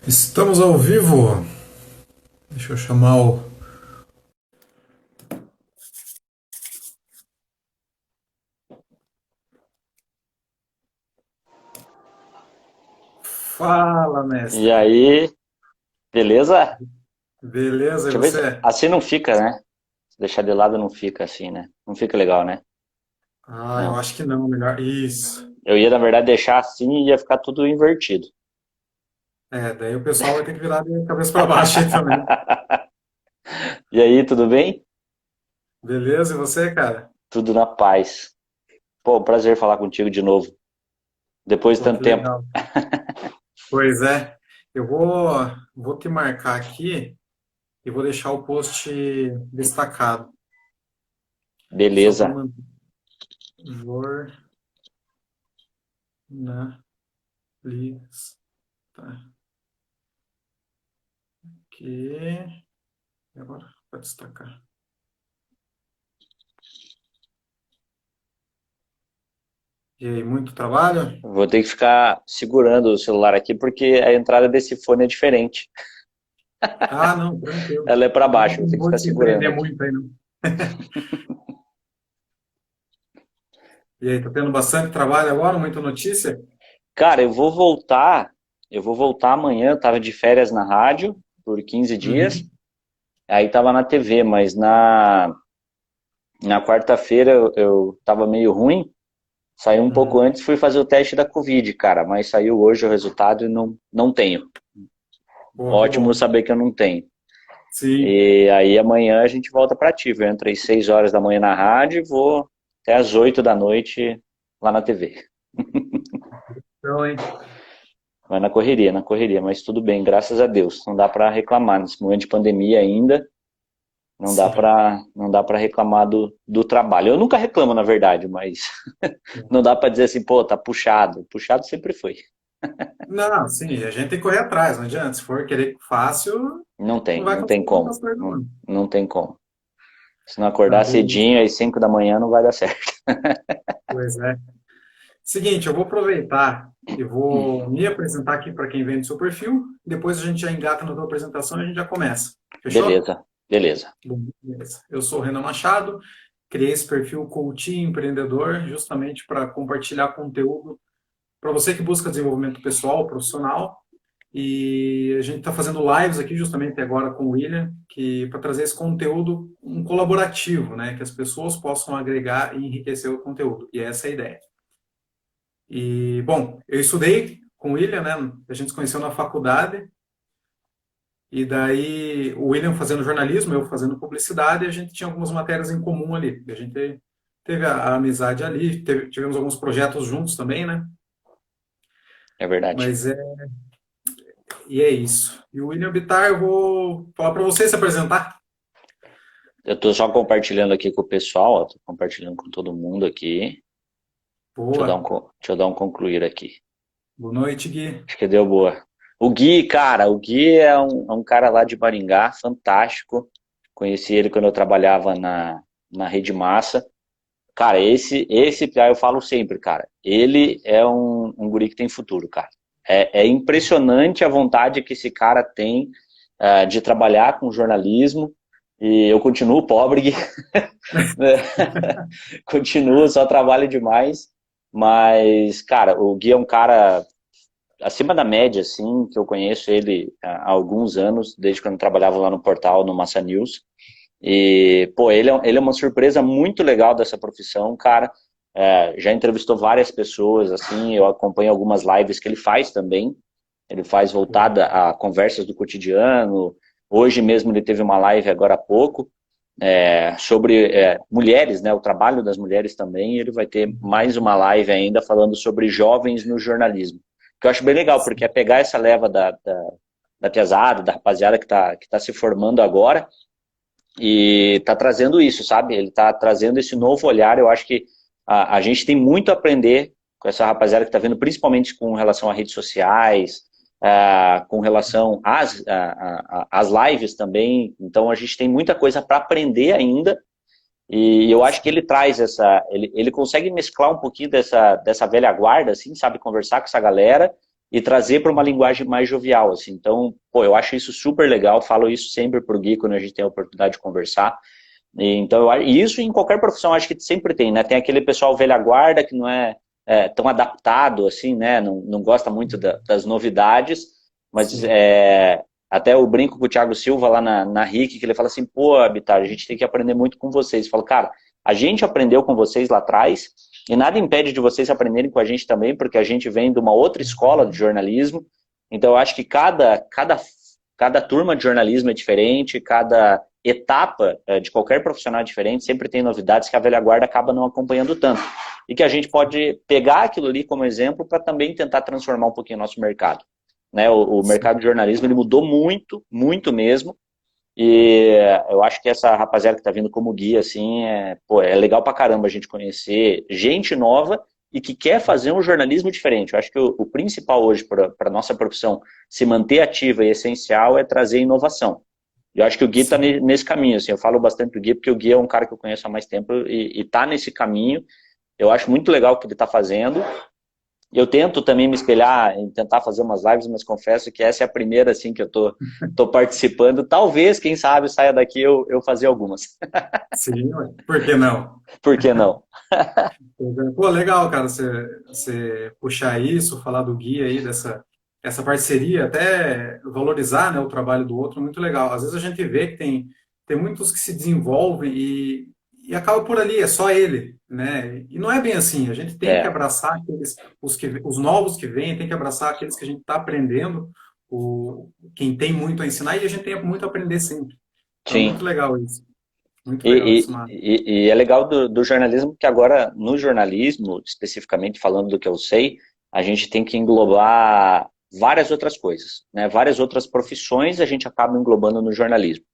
Estamos ao vivo. Deixa eu chamar o. Fala, E mestre. aí, beleza? Beleza, e Deixa eu ver se você? assim não fica, né? Se deixar de lado não fica assim, né? Não fica legal, né? Ah, eu Não. acho que não, melhor. Isso. Eu ia, na verdade, deixar assim e ia ficar tudo invertido. É, daí o pessoal vai ter que virar de cabeça para baixo aí também. E aí, tudo bem? Beleza, e você, cara? Tudo na paz. Pô, prazer falar contigo de novo. Depois de Pô, tanto que tempo. legal. Pois é, eu vou te marcar aqui e vou deixar o post destacado. Só para Beleza. manter jornalista. Aqui. E agora, para destacar. E aí, muito trabalho? Vou ter que ficar segurando o celular aqui porque a entrada desse fone é diferente. Ah, não, tranquilo. Ela é para Não, baixo, vou não ter que vou ficar te segurando empreender aqui. muito aí, não. E aí, tá tendo bastante trabalho agora, muita notícia? Cara, eu vou voltar amanhã, eu tava de férias na rádio por 15 dias. Uhum. Aí tava na TV, mas na quarta-feira eu tava meio ruim, saí um pouco Uhum. antes, fui fazer o teste da Covid, cara, mas saiu hoje o resultado e não tenho. Pô, que Ótimo bom. saber que eu não tenho. Sim. E aí amanhã a gente volta pra ativa. Eu entro às 6 horas da manhã na rádio e vou até às 8 da noite lá na TV. Então, hein? Vai na correria, mas tudo bem, graças a Deus. Não dá pra reclamar nesse momento de pandemia ainda. Sim. Não dá para reclamar do trabalho. Eu nunca reclamo, na verdade, mas não dá para dizer assim, pô, tá puxado. Puxado sempre foi. Não, sim, a gente tem que correr atrás, não adianta. Se for querer fácil, não vai Não tem conseguir muitas como. coisas, não. Não tem como. Se não Não, acordar beleza. cedinho, às 5 da manhã, não vai dar certo. Pois é. Seguinte, eu vou aproveitar e vou me apresentar aqui para quem vem do seu perfil. Depois a gente já engata na tua apresentação e a gente já começa. Fechou? Beleza, beleza. Bom, beleza. Eu sou o Renan Machado, criei esse perfil Coaching Empreendedor justamente para compartilhar conteúdo para você que busca desenvolvimento pessoal, profissional. E a gente está fazendo lives aqui justamente agora com o William, que para trazer esse conteúdo um colaborativo, né, que as pessoas possam agregar e enriquecer o conteúdo. E essa é a ideia. E bom, eu estudei com o William, né? A gente se conheceu na faculdade. E daí, o William fazendo jornalismo, eu fazendo publicidade, e a gente tinha algumas matérias em comum ali. A gente teve a amizade ali, tivemos alguns projetos juntos também, né? É verdade. Mas e é isso. E o William Bittar, eu vou falar para você se apresentar. Eu tô só compartilhando aqui com o pessoal, ó, tô compartilhando com todo mundo aqui. Boa. Deixa eu dar um concluir aqui. Boa noite, Gui. Acho que deu boa. O Gui, cara, o Gui é um cara lá de Maringá, fantástico. Conheci ele quando eu trabalhava na Rede Massa. Cara, esse piá eu falo sempre, cara. Ele é um guri que tem futuro, cara. É impressionante a vontade que esse cara tem de trabalhar com jornalismo. E eu continuo pobre, Gui. Continuo, só trabalho demais. Mas, cara, o Gui é um cara acima da média, assim, que eu conheço ele há alguns anos, desde quando eu trabalhava lá no portal, no Massa News. E, pô, ele é uma surpresa muito legal dessa profissão, cara. Já entrevistou várias pessoas, assim, eu acompanho algumas lives que ele faz também. Ele faz voltada a conversas do cotidiano. Hoje mesmo ele teve uma live agora há pouco sobre mulheres, né, o trabalho das mulheres também. E ele vai ter mais uma live ainda falando sobre jovens no jornalismo. Que eu acho bem legal, porque é pegar essa leva da pesada, da rapaziada que tá se formando agora e tá trazendo isso, sabe? Ele tá trazendo esse novo olhar. Eu acho que a gente tem muito a aprender com essa rapaziada que tá vendo, principalmente com relação a redes sociais, com relação às lives também. Então a gente tem muita coisa para aprender ainda. E eu acho que ele traz ele consegue mesclar um pouquinho dessa velha guarda, assim, sabe? Conversar com essa galera e trazer para uma linguagem mais jovial, assim. Então, pô, eu acho isso super legal, falo isso sempre pro Gui quando a gente tem a oportunidade de conversar. Então, e isso em qualquer profissão acho que sempre tem, né? Tem aquele pessoal velha guarda que não é, tão adaptado, assim, né? Não gosta muito das novidades, mas Sim. até eu brinco com o Thiago Silva lá na RIC, que ele fala assim, pô, Habitat, a gente tem que aprender muito com vocês. Eu falo, cara, a gente aprendeu com vocês lá atrás, e nada impede de vocês aprenderem com a gente também, porque a gente vem de uma outra escola de jornalismo. Então, eu acho que cada turma de jornalismo é diferente, cada etapa de qualquer profissional é diferente, sempre tem novidades que a velha guarda acaba não acompanhando tanto. E que a gente pode pegar aquilo ali como exemplo para também tentar transformar um pouquinho o nosso mercado. Né? O mercado de jornalismo ele mudou muito, muito mesmo. E eu acho que essa rapaziada que está vindo como guia, assim, pô, é legal pra caramba a gente conhecer gente nova e que quer fazer um jornalismo diferente. Eu acho que o principal hoje para a nossa profissão se manter ativa e essencial é trazer inovação. E eu acho que o Gui está Sim. nesse caminho, assim, eu falo bastante do Gui porque o Gui é um cara que eu conheço há mais tempo e está nesse caminho. Eu acho muito legal o que ele está fazendo. Eu tento também me espelhar em tentar fazer umas lives, mas confesso que essa é a primeira assim que eu tô participando. Talvez, quem sabe, saia daqui eu fazer algumas. Sim, ué. Por que não? Por que não? Pô, legal, cara, você puxar isso, falar do guia aí, essa parceria, até valorizar, né, o trabalho do outro, muito legal. Às vezes a gente vê que tem muitos que se desenvolvem e acaba por ali, é só ele, né? E não é bem assim, a gente tem que É, abraçar os novos que vêm, tem que abraçar aqueles que a gente está aprendendo, quem tem muito a ensinar, e a gente tem muito a aprender sempre. Então, muito sim. legal isso. Muito legal E, isso, Mara. e é legal do jornalismo que agora, no jornalismo, especificamente falando do que eu sei, a gente tem que englobar várias outras coisas, né? Várias outras profissões a gente acaba englobando no jornalismo.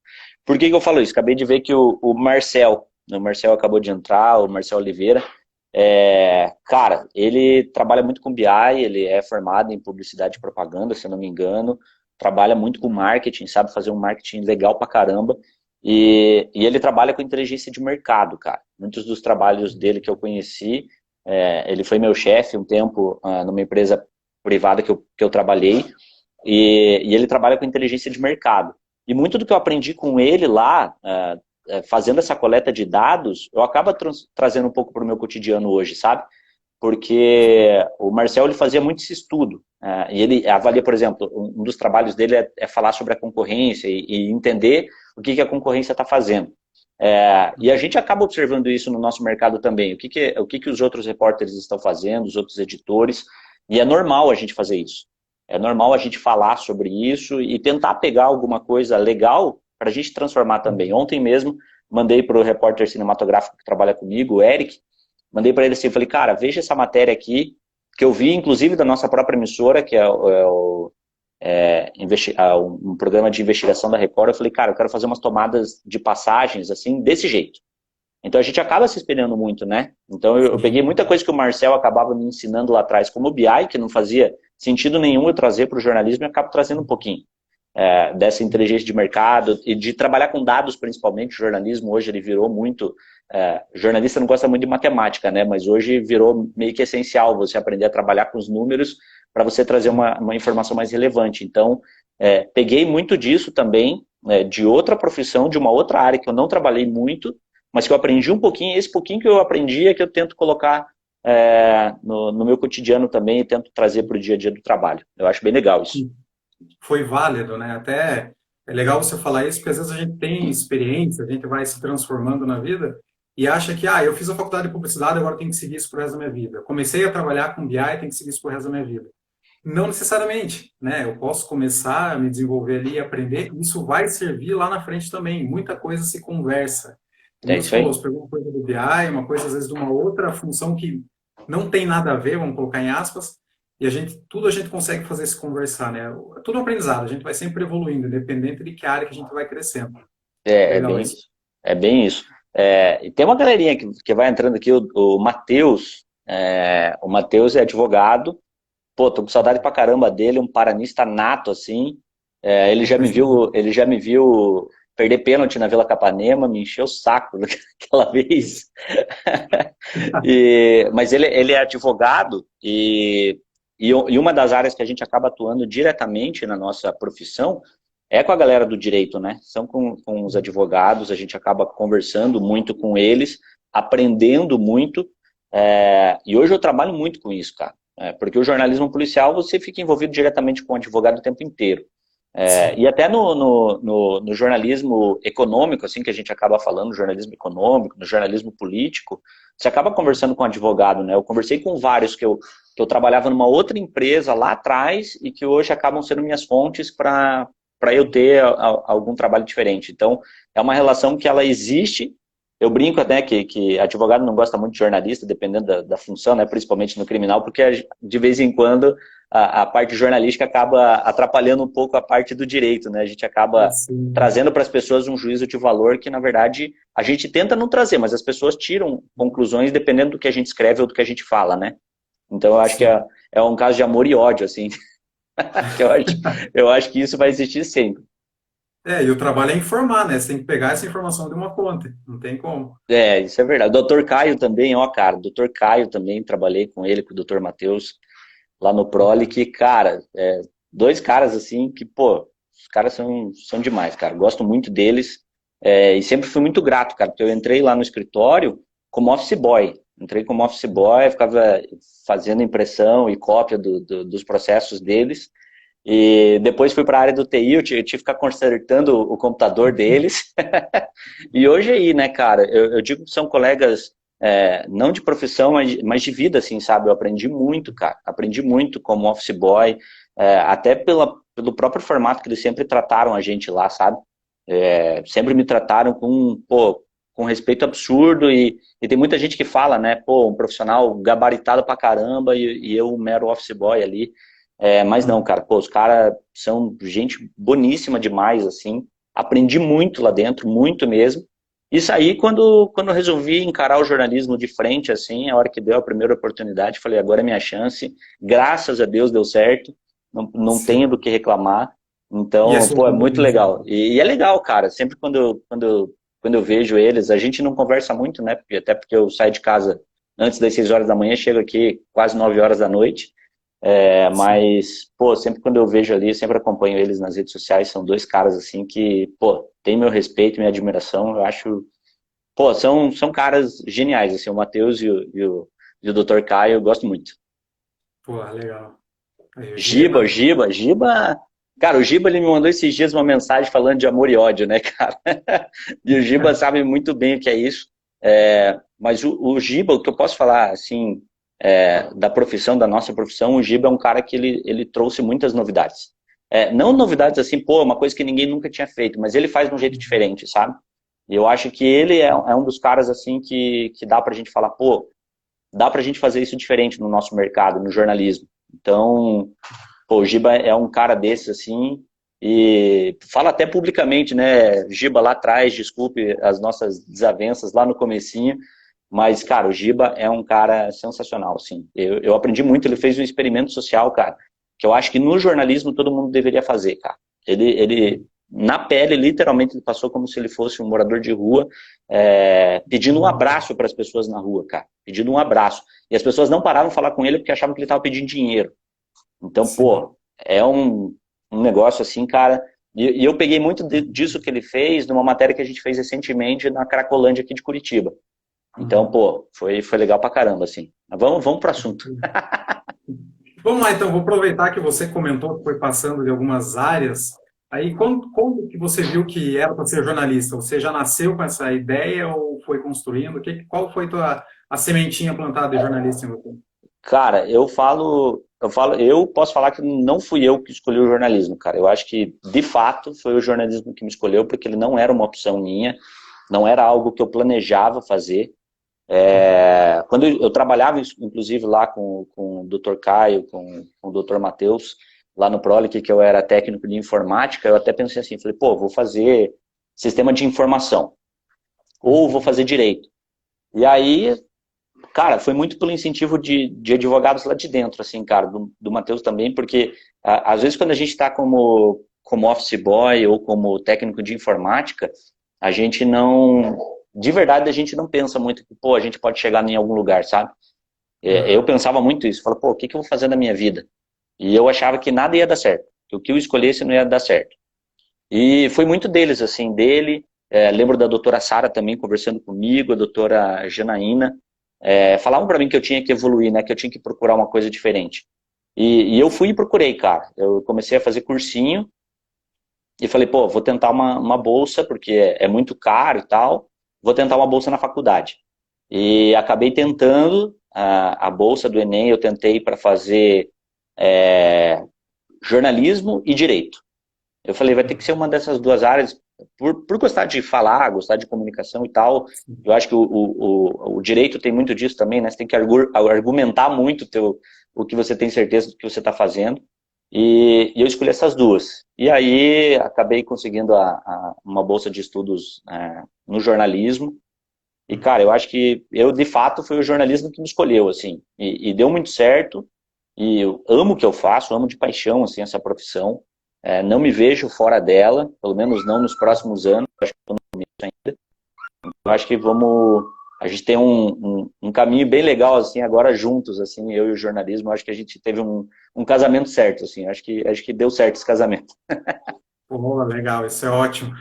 Por que eu falo isso? Acabei de ver que o Marcel, né, o Marcel acabou de entrar, o Marcel Oliveira, cara, ele trabalha muito com BI, ele é formado em publicidade e propaganda, se eu não me engano, trabalha muito com marketing, sabe fazer um marketing legal pra caramba, e ele trabalha com inteligência de mercado, cara. Muitos dos trabalhos dele que eu conheci, ele foi meu chefe um tempo numa empresa privada que eu trabalhei, e ele trabalha com inteligência de mercado. E muito do que eu aprendi com ele lá, fazendo essa coleta de dados, eu acabo trazendo um pouco para o meu cotidiano hoje, sabe? Porque o Marcel ele fazia muito esse estudo. E ele avalia, por exemplo, um dos trabalhos dele é falar sobre a concorrência e entender o que a concorrência está fazendo. E a gente acaba observando isso no nosso mercado também. O que os outros repórteres estão fazendo, os outros editores. E é normal a gente fazer isso. É normal a gente falar sobre isso e tentar pegar alguma coisa legal para a gente transformar também. Ontem mesmo, mandei para o repórter cinematográfico que trabalha comigo, o Eric, mandei para ele assim, falei, cara, veja essa matéria aqui, que eu vi, inclusive, da nossa própria emissora, que um programa de investigação da Record. Eu falei, cara, eu quero fazer umas tomadas de passagens, assim, desse jeito. Então a gente acaba se espelhando muito, né? Então eu peguei Sim. muita coisa que o Marcel acabava me ensinando lá atrás, como o BI, que não fazia sentido nenhum eu trazer para o jornalismo, e acabo trazendo um pouquinho dessa inteligência de mercado e de trabalhar com dados, principalmente. O jornalismo hoje ele virou muito... jornalista não gosta muito de matemática, né? Mas hoje virou meio que essencial você aprender a trabalhar com os números para você trazer uma informação mais relevante. Então, peguei muito disso também, de outra profissão, de uma outra área que eu não trabalhei muito, mas que eu aprendi um pouquinho, esse pouquinho que eu aprendi é que eu tento colocar no meu cotidiano também e tento trazer para o dia a dia do trabalho. Eu acho bem legal isso. Foi válido, né? Até é legal você falar isso, porque às vezes a gente tem experiência, a gente vai se transformando na vida e acha que, eu fiz a faculdade de publicidade, agora tenho que seguir isso pro resto da minha vida. Eu comecei a trabalhar com BI, tenho que seguir isso pro resto da minha vida. Não necessariamente, né? Eu posso começar a me desenvolver ali e aprender, e isso vai servir lá na frente também. Muita coisa se conversa. Que É nem você isso falou, aí. você pegou uma coisa do BI, uma coisa às vezes de uma outra função que não tem nada a ver, vamos colocar em aspas, e tudo a gente consegue fazer se conversar, né? É tudo um aprendizado, a gente vai sempre evoluindo, independente de que área que a gente vai crescendo. É Legal bem isso. isso. É bem isso. E tem uma galerinha que vai entrando aqui, o Matheus. O Matheus é advogado. Pô, tô com saudade pra caramba dele, um paranista nato, assim. Ele já me viu perder pênalti na Vila Capanema, me encheu o saco daquela vez. Mas ele é advogado e uma das áreas que a gente acaba atuando diretamente na nossa profissão é com a galera do direito, né? São com os advogados, a gente acaba conversando muito com eles, aprendendo muito, e hoje eu trabalho muito com isso, cara. Porque o jornalismo policial, você fica envolvido diretamente com o advogado o tempo inteiro. E Sim. até no jornalismo econômico, assim, que a gente acaba falando, no jornalismo econômico, no jornalismo político, você acaba conversando com um advogado, né? Eu conversei com vários que eu trabalhava numa outra empresa lá atrás e que hoje acabam sendo minhas fontes para eu ter algum trabalho diferente. Então, é uma relação que ela existe. Eu brinco até que advogado não gosta muito de jornalista, dependendo da função, né? Principalmente no criminal, porque de vez em quando a parte jornalística acaba atrapalhando um pouco a parte do direito, né? A gente acaba Assim, trazendo para as pessoas um juízo de valor que, na verdade, a gente tenta não trazer, mas as pessoas tiram conclusões dependendo do que a gente escreve ou do que a gente fala, né? Então, eu acho que sim. é um caso de amor e ódio, assim, que eu acho que isso vai existir sempre. E o trabalho é informar, né? Você tem que pegar essa informação de uma fonte, não tem como. Isso é verdade. O Dr. Caio também, ó, cara, o Dr. Caio também, trabalhei com ele, com o Dr. Matheus, lá no Prole, que, cara, dois caras, assim, que, pô, os caras são demais, cara. Gosto muito deles, e sempre fui muito grato, cara, porque eu entrei lá no escritório como office boy. Entrei como office boy, ficava fazendo impressão e cópia dos processos deles, e depois fui para a área do TI, eu tive que ficar consertando o computador deles. E hoje aí, né, cara, eu digo que são colegas não de profissão, mas de vida, assim, sabe? Eu aprendi muito, cara. Aprendi muito como office boy, até pelo próprio formato que eles sempre trataram a gente lá, sabe? Sempre me trataram pô, com respeito absurdo e tem muita gente que fala, né, pô, um profissional gabaritado pra caramba e eu um mero office boy ali. Mas não, cara, pô, os caras são gente boníssima demais, assim. Aprendi muito lá dentro, muito mesmo. Isso aí, quando eu resolvi encarar o jornalismo de frente, assim, a hora que deu a primeira oportunidade, falei, agora é minha chance. Graças a Deus deu certo, não tenho Sim. do que reclamar. E é Então, sua pô, é muito competência. legal. E é legal, cara, sempre quando eu vejo eles, a gente não conversa muito, né? Até porque eu saio de casa antes das 6 horas da manhã, chego aqui quase 9 horas da noite. Sim. Mas, pô, sempre quando eu vejo ali, eu sempre acompanho eles nas redes sociais, são dois caras, assim, que, pô, tem meu respeito, minha admiração, eu acho, pô, são caras geniais, assim, o Matheus e o Dr. Caio, eu gosto muito. Pô, legal. Aí, o Giba, Giba. Giba, Giba, cara, o Giba, ele me mandou esses dias uma mensagem falando de amor e ódio, né, cara? E o Giba sabe muito bem o que é isso. Mas o Giba, o que eu posso falar, assim, da profissão, da nossa profissão, o Giba é um cara que ele trouxe muitas novidades. Não novidades assim, pô, uma coisa que ninguém nunca tinha feito, mas ele faz de um jeito diferente, sabe? E eu acho que ele é um dos caras, assim, que dá pra gente falar, pô, dá pra gente fazer isso diferente no nosso mercado, no jornalismo. Então, pô, o Giba é um cara desses, assim, e fala até publicamente, né, Giba, lá atrás, desculpe as nossas desavenças lá no comecinho, mas, cara, o Giba é um cara sensacional, assim. Eu aprendi muito, ele fez um experimento social, cara, que eu acho que no jornalismo todo mundo deveria fazer, cara. Ele na pele, literalmente, ele passou como se ele fosse um morador de rua, pedindo um abraço para as pessoas na rua, cara, pedindo um abraço. E as pessoas não paravam de falar com ele porque achavam que ele estava pedindo dinheiro. Então, Sim. pô, é um negócio assim, cara. E eu peguei muito disso que ele fez numa matéria que a gente fez recentemente na Cracolândia aqui de Curitiba. Então, Uhum. pô, foi legal pra caramba, assim. Mas vamos pro assunto. Vamos lá, então, vou aproveitar que você comentou que foi passando de algumas áreas. Aí, quando que você viu que era para ser jornalista? Você já nasceu com essa ideia ou foi construindo? Qual foi a sementinha plantada de jornalista em você? Cara, eu posso falar que não fui eu que escolhi o jornalismo, cara. Eu acho que, de fato, foi o jornalismo que me escolheu, porque ele não era uma opção minha, não era algo que eu planejava fazer. Quando eu trabalhava, inclusive, lá com o Dr. Caio, com o Dr. Matheus, lá no Prolic, que eu era técnico de informática, eu até pensei assim, falei, pô, vou fazer sistema de informação, ou vou fazer direito. E aí, cara, foi muito pelo incentivo de advogados lá de dentro, assim, cara, do Matheus também, porque às vezes quando a gente está como office boy ou como técnico de informática, a gente não, de verdade, a gente não pensa muito que, pô, a gente pode chegar em algum lugar, sabe? Eu pensava muito isso, falava, pô, o que que eu vou fazer na minha vida? E eu achava que nada ia dar certo, que o que eu escolhesse não ia dar certo. E foi muito deles, assim, dele. Lembro da doutora Sara também conversando comigo, a doutora Janaína. Falavam para mim que eu tinha que evoluir, né? Que eu tinha que procurar uma coisa diferente. E eu fui e procurei, cara. Eu comecei a fazer cursinho e falei, pô, vou tentar uma bolsa, porque é muito caro e tal. Vou tentar uma bolsa na faculdade. E acabei tentando a bolsa do Enem, eu tentei para fazer jornalismo e direito. Eu falei, vai ter que ser uma dessas duas áreas, por gostar de falar, gostar de comunicação e tal. Eu acho que o direito tem muito disso também, né? Você tem que argumentar muito o que você tem certeza do que você está fazendo. E eu escolhi essas duas. E aí acabei conseguindo uma bolsa de estudos no jornalismo. E, cara, eu acho que de fato, foi o jornalismo que me escolheu, assim. E deu muito certo. E eu amo o que eu faço, amo de paixão, assim, essa profissão. Não me vejo fora dela, pelo menos não nos próximos anos. Acho que estou no começo ainda. Eu acho que a gente tem um caminho bem legal, assim, agora juntos, assim, eu e o jornalismo. Eu acho que a gente teve um casamento certo, assim. Acho que deu certo esse casamento. Pô, legal, isso é ótimo.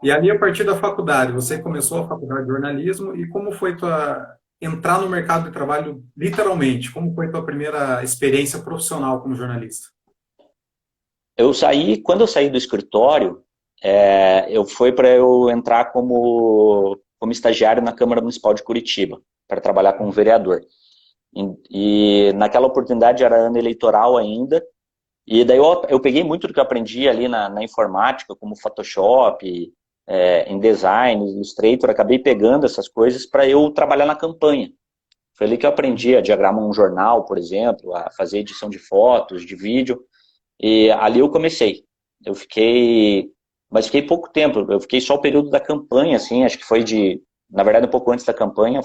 E ali, a partir da faculdade, você começou a faculdade de jornalismo e como foi tua entrar no mercado de trabalho, literalmente? Como foi tua primeira experiência profissional como jornalista? Quando eu saí do escritório, eu fui para eu entrar como estagiário na Câmara Municipal de Curitiba, para trabalhar como vereador. E naquela oportunidade era ano eleitoral ainda, e daí eu peguei muito do que eu aprendi ali na informática, como Photoshop, em design, Illustrator, acabei pegando essas coisas para eu trabalhar na campanha. Foi ali que eu aprendi a diagramar um jornal, por exemplo, a fazer edição de fotos, de vídeo, e ali eu comecei. Mas fiquei pouco tempo, eu fiquei só o período da campanha, assim, acho que na verdade um pouco antes da campanha,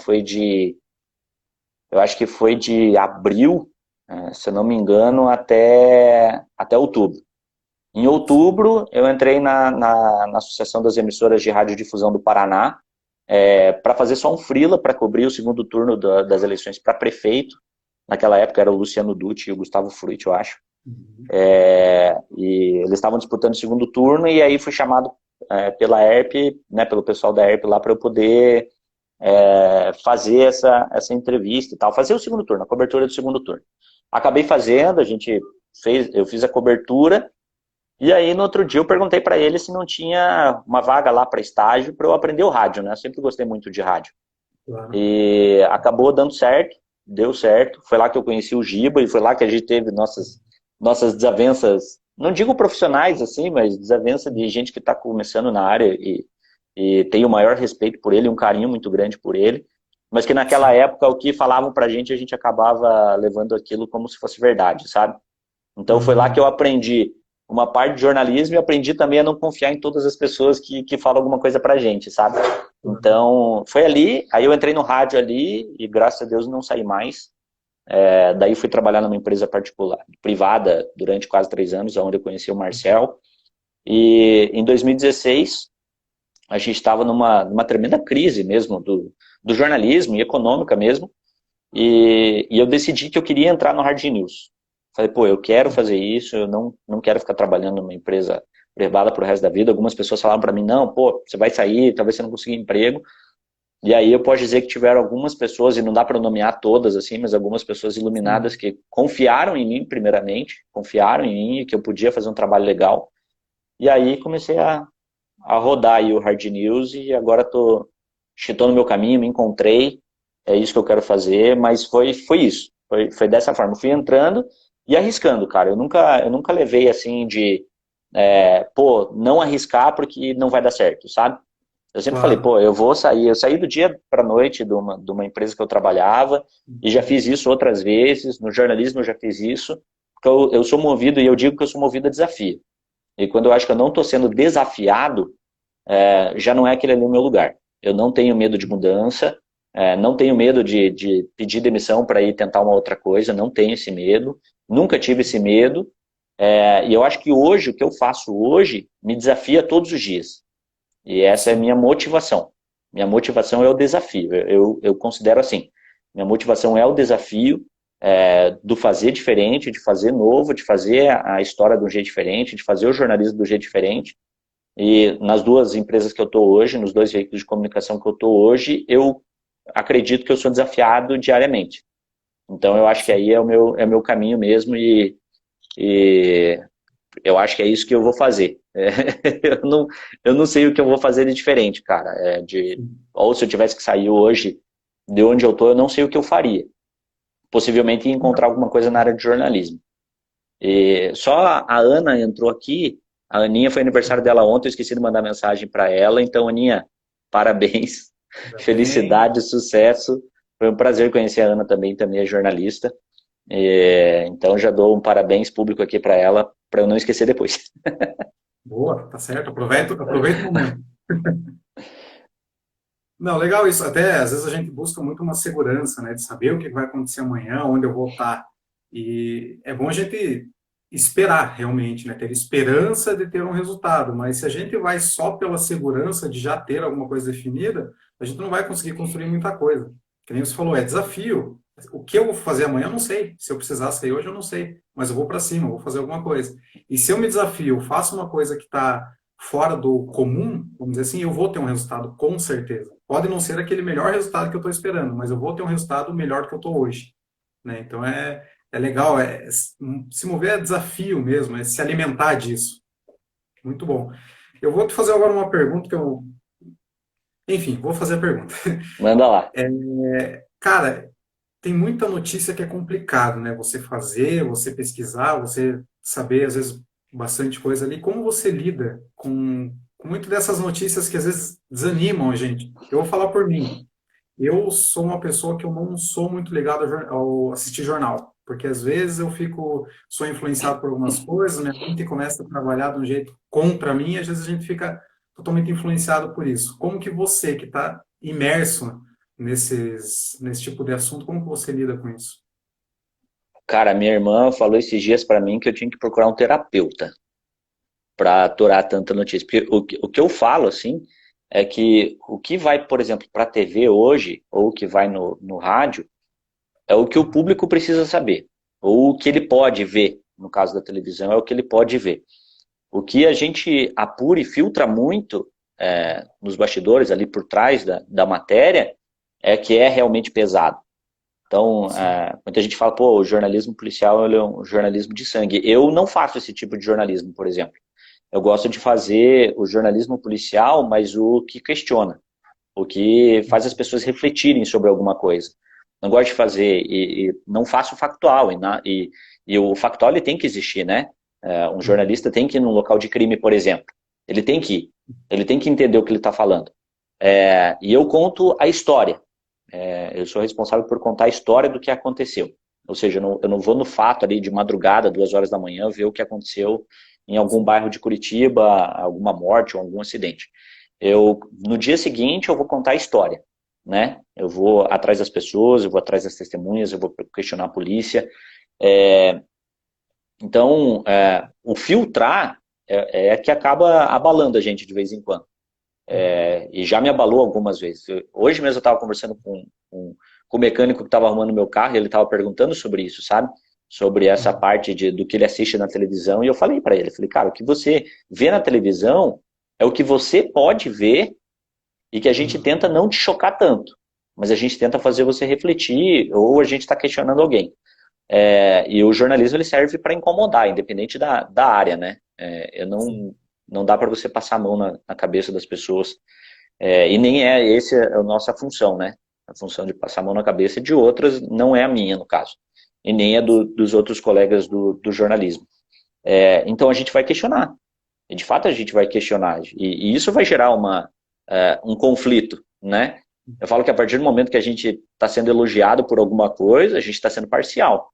eu acho que foi de abril, se eu não me engano, até outubro. Em outubro, eu entrei na Associação das Emissoras de Radiodifusão do Paraná, para fazer só um freela, para cobrir o segundo turno das eleições para prefeito. Naquela época era o Luciano Dutti e o Gustavo Fruit, eu acho. Uhum. E eles estavam disputando o segundo turno, e aí fui chamado pela ERP, né, pelo pessoal da ERP lá, para eu poder fazer essa entrevista e tal, fazer o segundo turno, a cobertura do segundo turno. Acabei fazendo, eu fiz a cobertura, e aí no outro dia eu perguntei para ele se não tinha uma vaga lá para estágio para eu aprender o rádio, né? Eu sempre gostei muito de rádio. Claro. E acabou dando certo, deu certo. Foi lá que eu conheci o Giba e foi lá que a gente teve nossas desavenças, não digo profissionais assim, mas desavença de gente que está começando na área e tenho o maior respeito por ele, um carinho muito grande por ele, mas que naquela Sim. época o que falavam pra gente, a gente acabava levando aquilo como se fosse verdade, sabe? Então foi lá que eu Uhum. aprendi uma parte de jornalismo e aprendi também a não confiar em todas as pessoas que falam alguma coisa pra gente, sabe? Claro. Então foi ali, aí eu entrei no rádio ali e graças a Deus não saí mais. Daí fui trabalhar numa empresa particular, privada, durante quase 3 anos, onde eu conheci o Marcel. E em 2016 a gente estava numa tremenda crise mesmo do jornalismo e econômica mesmo. E eu decidi que eu queria entrar no Hard News. Falei, pô, eu quero fazer isso, eu não quero ficar trabalhando numa empresa privada pro resto da vida. Algumas pessoas falaram para mim, não, pô, você vai sair, talvez você não consiga emprego. E aí eu posso dizer que tiveram algumas pessoas, e não dá para nomear todas assim, mas algumas pessoas iluminadas Sim. que confiaram em mim primeiramente, confiaram em mim que eu podia fazer um trabalho legal. E aí comecei a rodar aí o Hard News e agora estou no meu caminho, me encontrei, é isso que eu quero fazer, mas foi isso, foi dessa forma. Eu fui entrando e arriscando, cara. Eu nunca levei assim pô, não arriscar porque não vai dar certo, sabe? Eu sempre falei, Claro. pô, eu saí do dia para noite de uma empresa que eu trabalhava e já fiz isso outras vezes, no jornalismo eu já fiz isso, porque eu sou movido, e eu digo que eu sou movido a desafio. E quando eu acho que eu não estou sendo desafiado, já não é aquele ali o meu lugar. Eu não tenho medo de mudança, não tenho medo de pedir demissão para ir tentar uma outra coisa, não tenho esse medo, nunca tive esse medo, e eu acho que hoje, o que eu faço hoje, me desafia todos os dias. E essa é a Sim. minha motivação. Minha motivação é o desafio. Eu considero assim. Minha motivação é o desafio do fazer diferente, de fazer novo, de fazer a história de um jeito diferente, de fazer o jornalismo do jeito diferente. E nas duas empresas que eu estou hoje, nos dois veículos de comunicação que eu estou hoje, eu acredito que eu sou desafiado diariamente. Então eu acho que aí é o meu caminho mesmo e eu acho que é isso que eu vou fazer. Eu não sei o que eu vou fazer de diferente, cara. Ou se eu tivesse que sair hoje de onde eu estou, eu não sei o que eu faria. Possivelmente encontrar alguma coisa na área de jornalismo. E só a Ana entrou aqui, a Aninha foi aniversário dela ontem, eu esqueci de mandar mensagem para ela, então Aninha, parabéns, Parabéns. felicidade, sucesso, foi um prazer conhecer a Ana também é jornalista, então já dou um parabéns público aqui para ela, para eu não esquecer depois. Boa, tá certo. Aproveita o momento. Não, legal isso. Até às vezes a gente busca muito uma segurança, né, de saber o que vai acontecer amanhã, onde eu vou estar. E é bom a gente esperar realmente, né, ter esperança de ter um resultado. Mas se a gente vai só pela segurança de já ter alguma coisa definida, a gente não vai conseguir construir muita coisa. Que nem você falou, é desafio. O que eu vou fazer amanhã, eu não sei. Se eu precisar sair hoje, eu não sei. Mas eu vou para cima, eu vou fazer alguma coisa. E se eu me desafio, faço uma coisa que está fora do comum, vamos dizer assim, eu vou ter um resultado com certeza. Pode não ser aquele melhor resultado que eu estou esperando, mas eu vou ter um resultado melhor do que eu estou hoje. Né? Então é legal, se mover é desafio mesmo, é se alimentar disso. Muito bom. Eu vou te fazer agora uma pergunta que eu. Enfim, vou fazer a pergunta. Manda lá. Cara, tem muita notícia que é complicado, né? Você fazer, você pesquisar, você saber, às vezes, bastante coisa ali. Como você lida com muito dessas notícias que às vezes desanimam a gente? Eu vou falar por mim. Eu sou uma pessoa que eu não sou muito ligado ao assistir jornal, porque às vezes sou influenciado por algumas coisas, minha mente começa a trabalhar de um jeito contra mim, e às vezes a gente fica totalmente influenciado por isso. Como que você, que está imerso nesse tipo de assunto, como que você lida com isso? Cara, minha irmã falou esses dias para mim que eu tinha que procurar um terapeuta para aturar tanta notícia. Porque o que eu falo, assim, é que o que vai, por exemplo, para a TV hoje, ou o que vai no rádio, é o que o público precisa saber. Ou o que ele pode ver, no caso da televisão, é o que ele pode ver. O que a gente apura e filtra muito nos bastidores, ali por trás da matéria, é que é realmente pesado. Então, Sim. muita gente fala, pô, o jornalismo policial ele é um jornalismo de sangue. Eu não faço esse tipo de jornalismo, por exemplo. Eu gosto de fazer o jornalismo policial, mas o que questiona, o que faz as pessoas refletirem sobre alguma coisa. Não gosto de fazer, e não faço factual, e o factual ele tem que existir, né? Um Uhum. jornalista tem que ir num local de crime, por exemplo. Ele tem que ir, ele tem que entender o que ele está falando. E eu conto a história. Eu sou responsável por contar a história do que aconteceu. Ou seja, eu não vou no fato ali de madrugada, 2 horas da manhã, ver o que aconteceu em algum Sim. bairro de Curitiba, alguma morte ou algum acidente. No dia seguinte, eu vou contar a história, né? Eu vou atrás das pessoas, eu vou atrás das testemunhas, eu vou questionar a polícia. É, então, o filtrar é que acaba abalando a gente de vez em quando. E já me abalou algumas vezes. Hoje mesmo eu estava conversando com o mecânico que estava arrumando meu carro e ele estava perguntando sobre isso, sabe? Sobre essa Uhum. parte do que ele assiste na televisão. E eu falei para ele, falei, cara, o que você vê na televisão é o que você pode ver e que a gente Uhum. tenta não te chocar tanto. Mas a gente tenta fazer você refletir ou a gente está questionando alguém. E o jornalismo ele serve para incomodar, independente da área, né? Sim. Não dá para você passar a mão na cabeça das pessoas. E nem é essa a nossa função, né? A função de passar a mão na cabeça de outras não é a minha, no caso. E nem é dos outros colegas do jornalismo. Então a gente vai questionar. E de fato a gente vai questionar. E isso vai gerar um conflito, né? Eu falo que a partir do momento que a gente está sendo elogiado por alguma coisa, a gente está sendo parcial.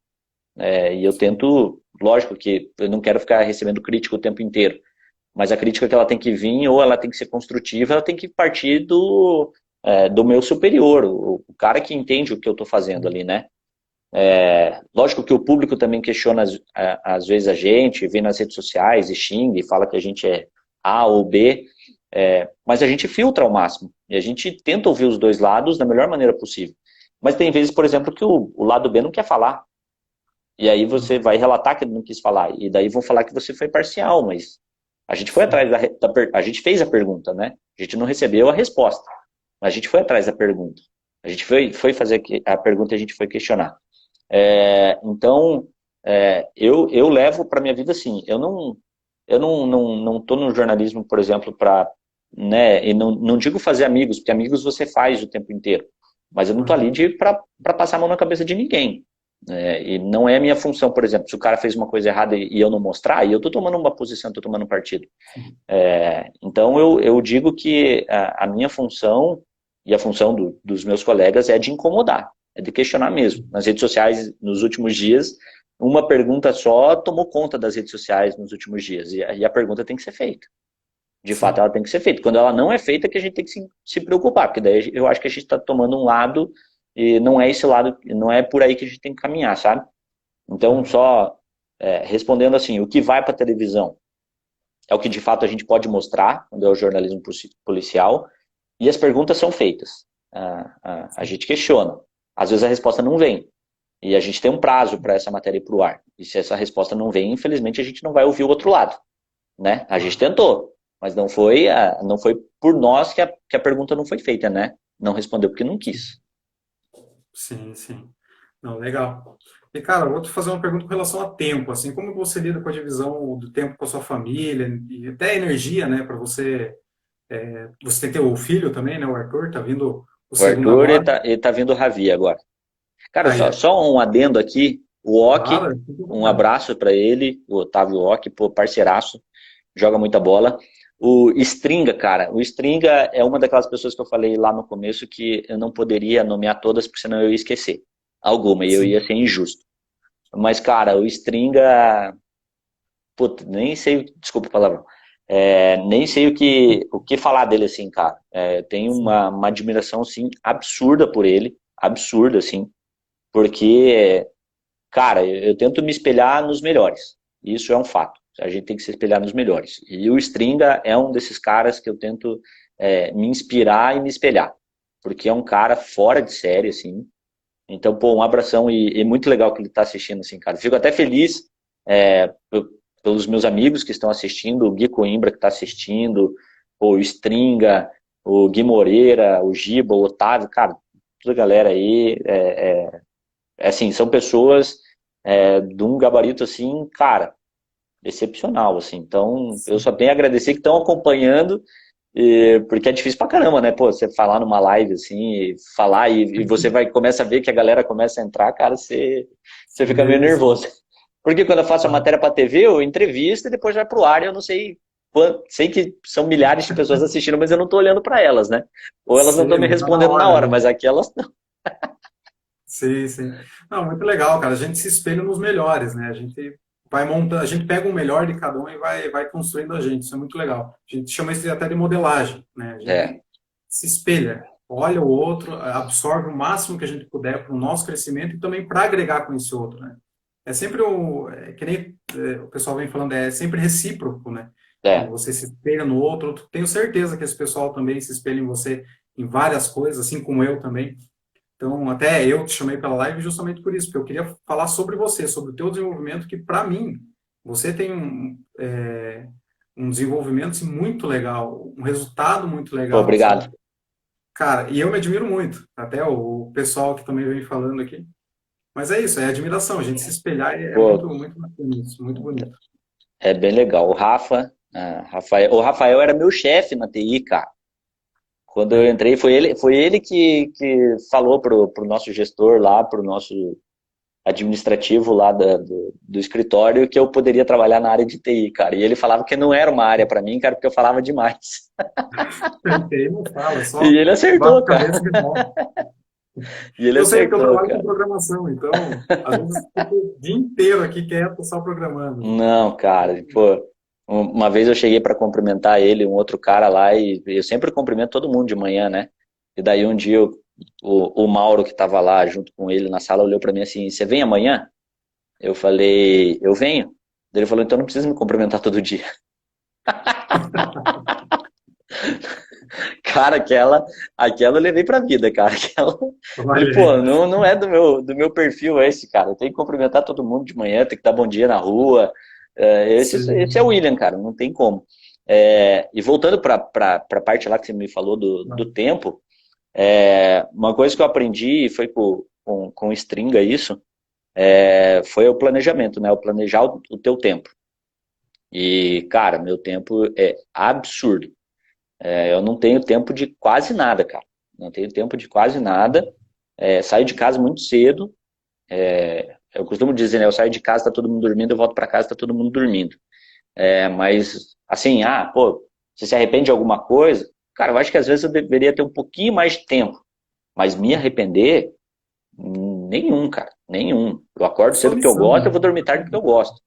E eu tento, lógico que eu não quero ficar recebendo crítica o tempo inteiro, mas a crítica que ela tem que vir, ou ela tem que ser construtiva, ela tem que partir do meu superior, o cara que entende o que eu estou fazendo ali, né? Lógico que o público também questiona às vezes a gente, vê nas redes sociais e xinga e fala que a gente é A ou B, mas a gente filtra ao máximo e a gente tenta ouvir os dois lados da melhor maneira possível. Mas tem vezes, por exemplo, que o lado B não quer falar. E aí você vai relatar que ele não quis falar. E daí vão falar que você foi parcial, mas a gente foi Sim. atrás a gente fez a pergunta, né? A gente não recebeu a resposta, mas a gente foi atrás da pergunta. A gente foi fazer a pergunta e a gente foi questionar. Então, eu levo para minha vida assim, eu não tô no jornalismo, por exemplo, para, né, e não digo fazer amigos, porque amigos você faz o tempo inteiro, mas eu não tô ali Uhum. para passar a mão na cabeça de ninguém. E não é a minha função, por exemplo, se o cara fez uma coisa errada e eu não mostrar, e eu tô tomando uma posição, tô tomando um partido. Então eu digo que a minha função e a função dos meus colegas é de incomodar, é de questionar mesmo. Nas redes sociais, nos últimos dias, uma pergunta só tomou conta das redes sociais nos últimos dias, e a pergunta tem que ser feita. De fato, Sim. ela tem que ser feita. Quando ela não é feita, que a gente tem que se preocupar, porque daí eu acho que a gente está tomando um lado e não é esse lado, não é por aí que a gente tem que caminhar, sabe? Então, Uhum. só respondendo assim, o que vai para a televisão é o que de fato a gente pode mostrar, quando é o jornalismo policial, e as perguntas são feitas. A Sim. gente questiona. Às vezes a resposta não vem. E a gente tem um prazo para essa matéria ir para o ar. E se essa resposta não vem, infelizmente a gente não vai ouvir o outro lado. Né? A gente Claro. tentou, mas não foi por nós que a pergunta não foi feita, né? Não respondeu porque não quis. Sim, sim. Não, legal. E, cara, eu vou te fazer uma pergunta com relação a tempo, assim, como você lida com a divisão do tempo com a sua família e até a energia, né, para você, você tem que ter o filho também, né, o Arthur, tá vindo o O segundo Arthur, agora. ele tá vindo o Ravi agora. Cara, Aí, só um adendo aqui. O Ok, claro, fica à um vontade. abraço para ele, o Otávio Ok, pô, parceiraço, joga muita bola. O Stringa, cara, o Stringa é uma daquelas pessoas que eu falei lá no começo que eu não poderia nomear todas, porque senão eu ia esquecer alguma e eu ia Sim, ser injusto. Mas, cara, o Stringa, puta, nem sei, desculpa a palavra, nem sei o que falar dele, assim, cara. Tenho sim, uma admiração, assim, absurda por ele, absurda, assim, porque, cara, eu tento me espelhar nos melhores. Isso é um fato. A gente tem que se espelhar nos melhores. E o Stringa é um desses caras que eu tento me inspirar e me espelhar. Porque é um cara fora de série, assim. Então, pô, um abração e muito legal que ele tá assistindo, assim, cara. Fico até feliz pelos meus amigos que estão assistindo, o Gui Coimbra que está assistindo, o Stringa, o Gui Moreira, o Giba, o Otávio, cara, toda a galera aí, assim, são pessoas de um gabarito, assim, cara, excepcional, assim. Então, eu só sim. tenho a agradecer que estão acompanhando, porque é difícil pra caramba, né? Pô, você falar numa live, assim, e falar, e você começa a ver que a galera começa a entrar, cara, você fica meio Sim, sim. nervoso. Porque quando eu faço a matéria pra TV, eu entrevisto e depois vai pro ar, e eu não sei quanto, sei que são milhares de pessoas assistindo, mas eu não tô olhando pra elas, né? Ou elas não estão Sim, me não tá na respondendo na hora, hora, né? mas aqui elas estão. Sim, sim. Não, muito legal, cara. A gente se espelha nos melhores, né? A gente vai montando, a gente pega o melhor de cada um e vai construindo a gente. Isso é muito legal. A gente chama isso até de modelagem, né? A gente É, se espelha, olha o outro, absorve o máximo que a gente puder para o nosso crescimento e também para agregar com esse outro, né? É sempre que nem o pessoal vem falando, é sempre recíproco, né? Quando é, você se espelha no outro, tenho certeza que esse pessoal também se espelha em você em várias coisas, assim como eu também. Então, até eu te chamei pela live justamente por isso, porque eu queria falar sobre você, sobre o teu desenvolvimento, que para mim, você tem um desenvolvimento assim, muito legal, um resultado muito pô, legal, obrigado. assim. Cara, e eu me admiro muito, até o pessoal que também vem falando aqui. Mas é isso, é admiração, a gente se espelhar é muito, Pô, muito bacana isso, muito bonito. é bem legal. O Rafael era meu chefe na TI, cara. Quando eu Aí, entrei, foi ele que falou pro nosso gestor lá, pro nosso administrativo lá do escritório, que eu poderia trabalhar na área de TI, cara. E ele falava que não era uma área para mim, cara, porque eu falava demais. aí não fala, E só ele bate acertou, a cara. cabeça e resolve. E ele Eu sei que eu acertou, trabalho com cara. programação, então, às vezes, eu fico o dia inteiro aqui quieto, só programando. Não, cara, pô, uma vez eu cheguei para cumprimentar ele, um outro cara lá, e eu sempre cumprimento todo mundo de manhã, né? E daí um dia o Mauro, que tava lá junto com ele na sala, olhou para mim assim: Você vem amanhã? Eu falei: Eu venho. Ele falou: Então não precisa me cumprimentar todo dia. Cara, aquela eu levei pra vida, cara. Aquela, falei, Olha pô, aí. não é do meu perfil esse, cara. Eu tenho que cumprimentar todo mundo de manhã, tem que dar bom dia na rua. Esse é o Sim. William, cara, não tem como. E voltando pra parte lá que você me falou do tempo, uma coisa que eu aprendi foi com o Stringa isso, foi o planejamento, né? O planejar o teu tempo. E, cara, meu tempo é absurdo. Eu não tenho tempo de quase nada, cara. Não tenho tempo de quase nada. Saio de casa muito cedo. Eu costumo dizer, né? Eu saio de casa, tá todo mundo dormindo, eu volto para casa, tá todo mundo dormindo. Mas, assim, pô, você se arrepende de alguma coisa? Cara, eu acho que às vezes eu deveria ter um pouquinho mais de tempo. Mas me arrepender, nenhum, cara. Nenhum. Eu acordo Sua cedo porque eu missão, gosto, eu né? vou dormir tarde porque eu gosto.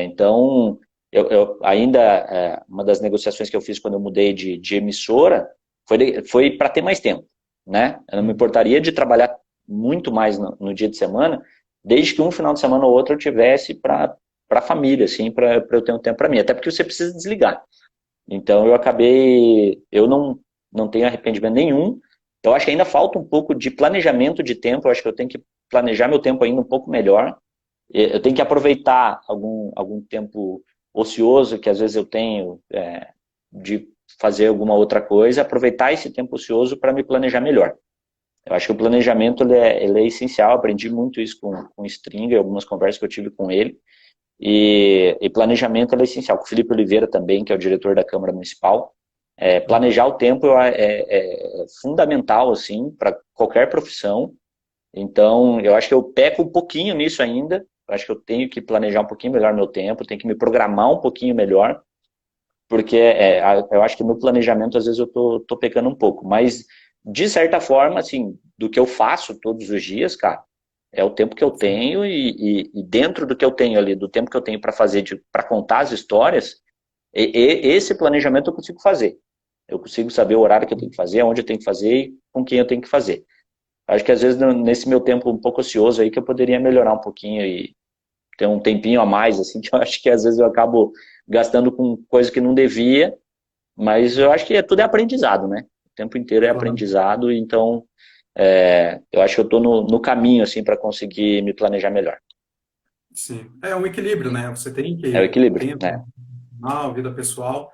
Então, eu ainda, uma das negociações que eu fiz quando eu mudei de emissora foi para ter mais tempo, né? Eu não me importaria de trabalhar muito mais no dia de semana, desde que um final de semana ou outro eu tivesse para a família, assim, para eu ter um tempo para mim. Até porque você precisa desligar. Então, eu não tenho arrependimento nenhum. Eu acho que ainda falta um pouco de planejamento de tempo. Eu acho que eu tenho que planejar meu tempo ainda um pouco melhor. Eu tenho que aproveitar algum tempo ocioso que às vezes eu tenho, de fazer alguma outra coisa, aproveitar esse tempo ocioso para me planejar melhor. Eu acho que o planejamento ele é essencial, aprendi muito isso com o Stringer, algumas conversas que eu tive com ele, e planejamento ele é essencial. Com o Felipe Oliveira também, que é o diretor da Câmara Municipal, planejar o tempo é fundamental assim para qualquer profissão. Então, eu acho que eu peco um pouquinho nisso ainda. Eu acho que eu tenho que planejar um pouquinho melhor meu tempo, tenho que me programar um pouquinho melhor, porque eu acho que no planejamento às vezes eu tô pecando um pouco. Mas, de certa forma, assim, do que eu faço todos os dias, cara, é o tempo que eu tenho e dentro do que eu tenho ali, do tempo que eu tenho para fazer, para contar as histórias, esse planejamento eu consigo fazer. Eu consigo saber o horário que eu tenho que fazer, onde eu tenho que fazer e com quem eu tenho que fazer. Acho que às vezes nesse meu tempo um pouco ocioso aí que eu poderia melhorar um pouquinho e ter um tempinho a mais, assim, que eu acho que às vezes eu acabo gastando com coisa que não devia, mas eu acho que tudo é aprendizado, né? O tempo inteiro é Claro. aprendizado, então eu acho que eu estou no caminho, assim, para conseguir me planejar melhor. Sim. É um equilíbrio, né? Você tem É o que equilíbrio, ter né? uma vida pessoal.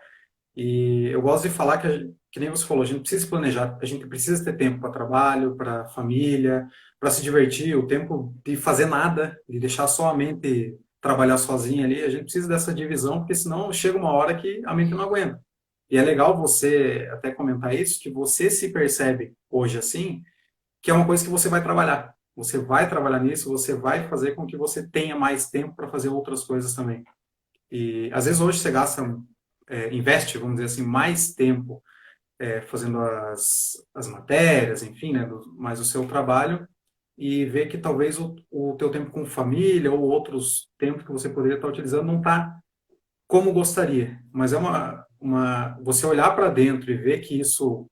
E eu gosto de falar que nem você falou, a gente precisa se planejar, a gente precisa ter tempo para trabalho, para família, para se divertir, o tempo de fazer nada, de deixar só a mente trabalhar sozinha ali. A gente precisa dessa divisão, porque senão chega uma hora que a mente não aguenta. E é legal você até comentar isso, que você se percebe hoje assim, que é uma coisa que você vai trabalhar. Você vai trabalhar nisso, você vai fazer com que você tenha mais tempo para fazer outras coisas também. E às vezes hoje você gasta, investe, vamos dizer assim, mais tempo fazendo as matérias, enfim, né, mais o seu trabalho, e vê que talvez o teu tempo com família ou outros tempos que você poderia estar utilizando não está como gostaria. Mas é você olhar para dentro e ver que isso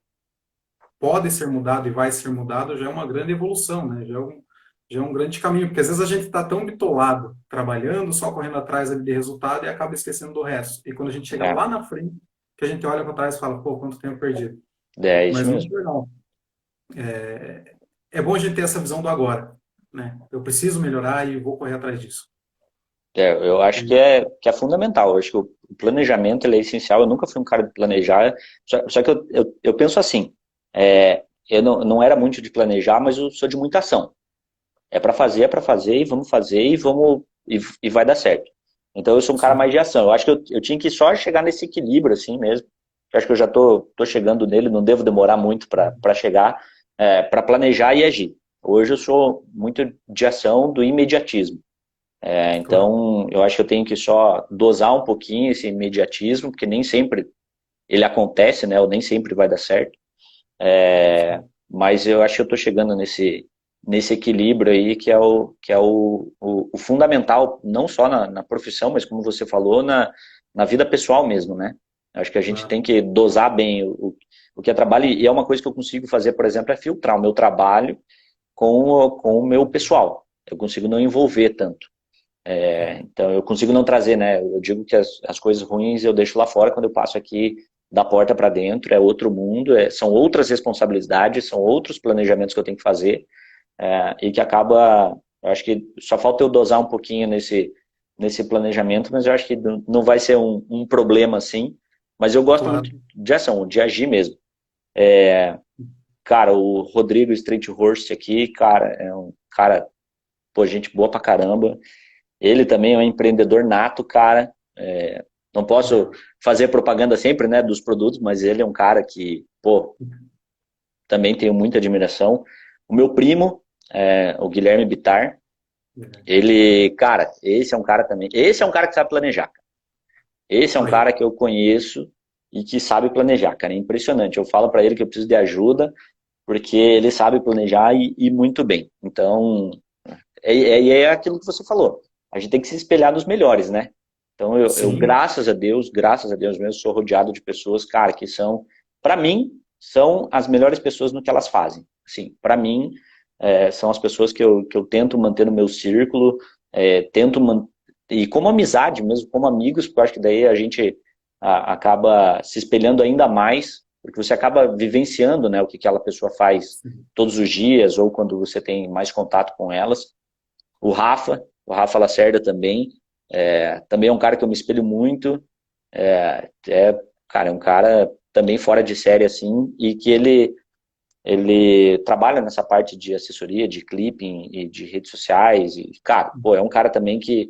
pode ser mudado e vai ser mudado já é uma grande evolução, né? Já é um grande caminho, porque às vezes a gente está tão bitolado, trabalhando, só correndo atrás ali de resultado e acaba esquecendo do resto. E quando a gente chega É, lá na frente, que a gente olha para trás e fala, pô, quanto tempo perdido. é isso Mas mesmo. muito legal. É bom a gente ter essa visão do agora, né? Eu preciso melhorar e vou correr atrás disso. Eu acho que é fundamental. Eu acho que o planejamento ele é essencial. Eu nunca fui um cara de planejar, só que eu penso assim, eu não era muito de planejar, mas eu sou de muita ação. É para fazer e vamos fazer e vai dar certo. Então eu sou um cara mais Sim, de ação. Eu acho que eu tinha que só chegar nesse equilíbrio assim mesmo. Eu acho que eu já tô chegando nele, não devo demorar muito para chegar, para planejar e agir. Hoje eu sou muito de ação do imediatismo. claro. Então eu acho que eu tenho que só dosar um pouquinho esse imediatismo, porque nem sempre ele acontece, né? Ou nem sempre vai dar certo. Mas eu acho que eu estou chegando nesse equilíbrio aí que é o fundamental, não só na profissão, mas como você falou, na vida pessoal mesmo, né? Eu acho que a gente Claro. tem que dosar bem o que é trabalho, e é uma coisa que eu consigo fazer, por exemplo, é filtrar o meu trabalho com o meu pessoal. Eu consigo não envolver tanto. Então eu consigo não trazer, né? Eu digo que as coisas ruins eu deixo lá fora quando eu passo aqui da porta para dentro, é outro mundo, são outras responsabilidades, são outros planejamentos que eu tenho que fazer, e que acaba, eu acho que só falta eu dosar um pouquinho nesse planejamento, mas eu acho que não vai ser um problema assim, mas eu gosto Claro. muito de ação, de agir mesmo. Cara, o Rodrigo Streethorst aqui, cara, é um cara, pô, gente boa pra caramba. Ele também é um empreendedor nato, cara. Não posso fazer propaganda sempre, né, dos produtos, mas ele é um cara que, pô, também tenho muita admiração. O meu primo, o Guilherme Bittar, ele, cara, esse é um cara também, esse é um cara que sabe planejar. Esse é um Aí. cara que eu conheço e que sabe planejar, cara, é impressionante. Eu falo pra ele que eu preciso de ajuda, porque ele sabe planejar e muito bem. Então, é aquilo que você falou. A gente tem que se espelhar nos melhores, né? Então, eu Sim, graças a Deus mesmo, sou rodeado de pessoas, cara, que são, para mim, são as melhores pessoas no que elas fazem. Assim, para mim, são as pessoas que eu tento manter no meu círculo, tento e como amizade mesmo, como amigos, porque eu acho que daí a gente acaba se espelhando ainda mais, porque você acaba vivenciando, né, o que aquela pessoa faz sim. todos os dias ou quando você tem mais contato com elas. O Rafa Lacerda também é um cara que eu me espelho muito, cara, é um cara também fora de série, assim, e que ele trabalha nessa parte de assessoria, de clipping e de redes sociais, e, cara, pô, é um cara também que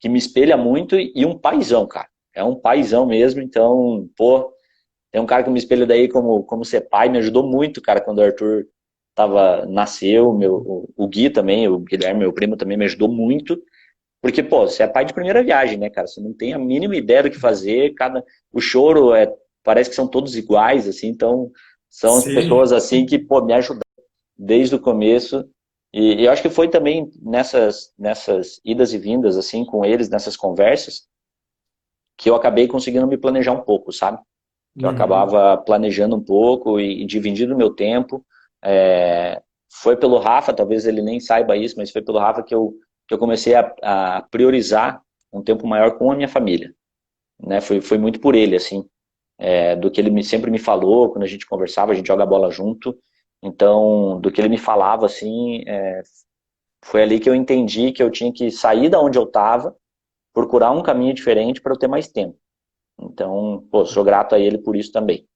me espelha muito e um paizão, cara, é um paizão mesmo, então, pô, tem um cara que me espelha daí como ser pai, me ajudou muito, cara, quando o Arthur nasceu, o Gui também, o Guilherme, meu primo, também me ajudou muito, porque, pô, você é pai de primeira viagem, né, cara? Você não tem a mínima ideia do que fazer, o choro parece que são todos iguais, assim, então são as Sim. pessoas, assim, que, pô, me ajudaram desde o começo, e eu acho que foi também nessas idas e vindas, assim, com eles, nessas conversas, que eu acabei conseguindo me planejar um pouco, sabe? Que eu Uhum. acabava planejando um pouco e dividindo o meu tempo. Foi pelo Rafa, talvez ele nem saiba isso, mas foi pelo Rafa que eu comecei a priorizar um tempo maior com a minha família. Né? Foi muito por ele, assim, do que ele sempre me falou, quando a gente conversava, a gente joga bola junto. Então, do que ele me falava, assim, foi ali que eu entendi que eu tinha que sair da onde eu estava, procurar um caminho diferente para eu ter mais tempo. Então, pô, sou grato a ele por isso também.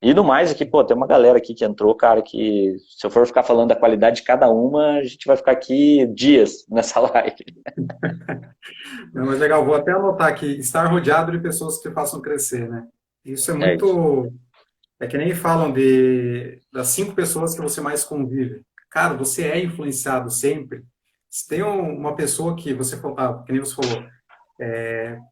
E no mais aqui, pô, tem uma galera aqui que entrou, cara, que se eu for ficar falando da qualidade de cada uma, a gente vai ficar aqui dias nessa live. Não, mas legal, vou até anotar aqui, estar rodeado de pessoas que te façam crescer, né? Isso é É isso. muito. É que nem falam das 5 pessoas que você mais convive. Cara, você é influenciado sempre. Se tem uma pessoa que você falou, que nem você falou,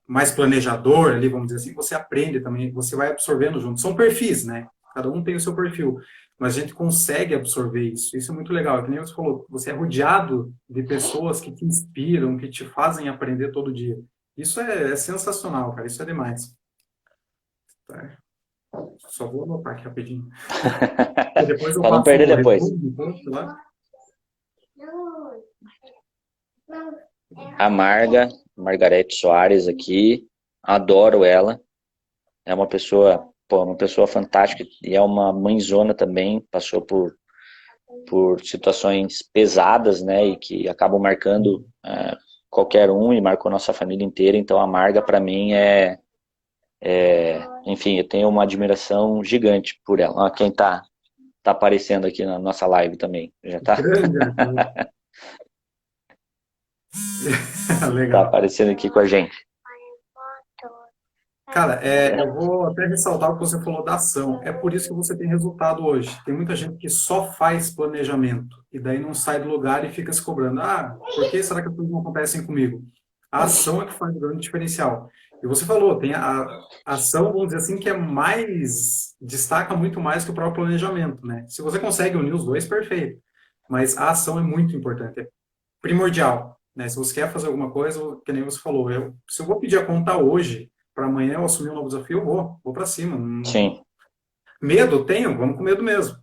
mais planejador ali, vamos dizer assim, você aprende também, você vai absorvendo junto. São perfis, né? Cada um tem o seu perfil, mas a gente consegue absorver isso. Isso é muito legal. É que nem você falou, você é rodeado de pessoas que te inspiram, que te fazem aprender todo dia. Isso é sensacional, cara. Isso é demais. Tá? Só vou anotar aqui rapidinho. E depois eu Pra não passo perder o depois. resumo, então, sei lá. A Margarete Soares aqui, adoro ela. É uma pessoa, pô, uma pessoa fantástica e é uma mãezona também, passou por situações pesadas, né, e que acabam marcando qualquer um e marcou nossa família inteira. Então a Marga para mim enfim, eu tenho uma admiração gigante por ela. Ó, quem tá aparecendo aqui na nossa live também, já Grande Arthur. tá Legal. aparecendo aqui com a gente. Cara, eu vou até ressaltar o que você falou da ação. É por isso que você tem resultado hoje. Tem muita gente que só faz planejamento e daí não sai do lugar e fica se cobrando. Ah, por que será que as coisas não acontecem comigo? A ação é que faz o grande diferencial. E você falou, tem a ação, vamos dizer assim, que é mais, destaca muito mais que o próprio planejamento, né? Se você consegue unir os dois, perfeito. Mas a ação é muito importante, é primordial, né? Se você quer fazer alguma coisa, que nem você falou, se eu vou pedir a conta hoje, para amanhã eu assumir um novo desafio, eu vou para cima. Sim. Medo eu tenho, vamos com medo mesmo,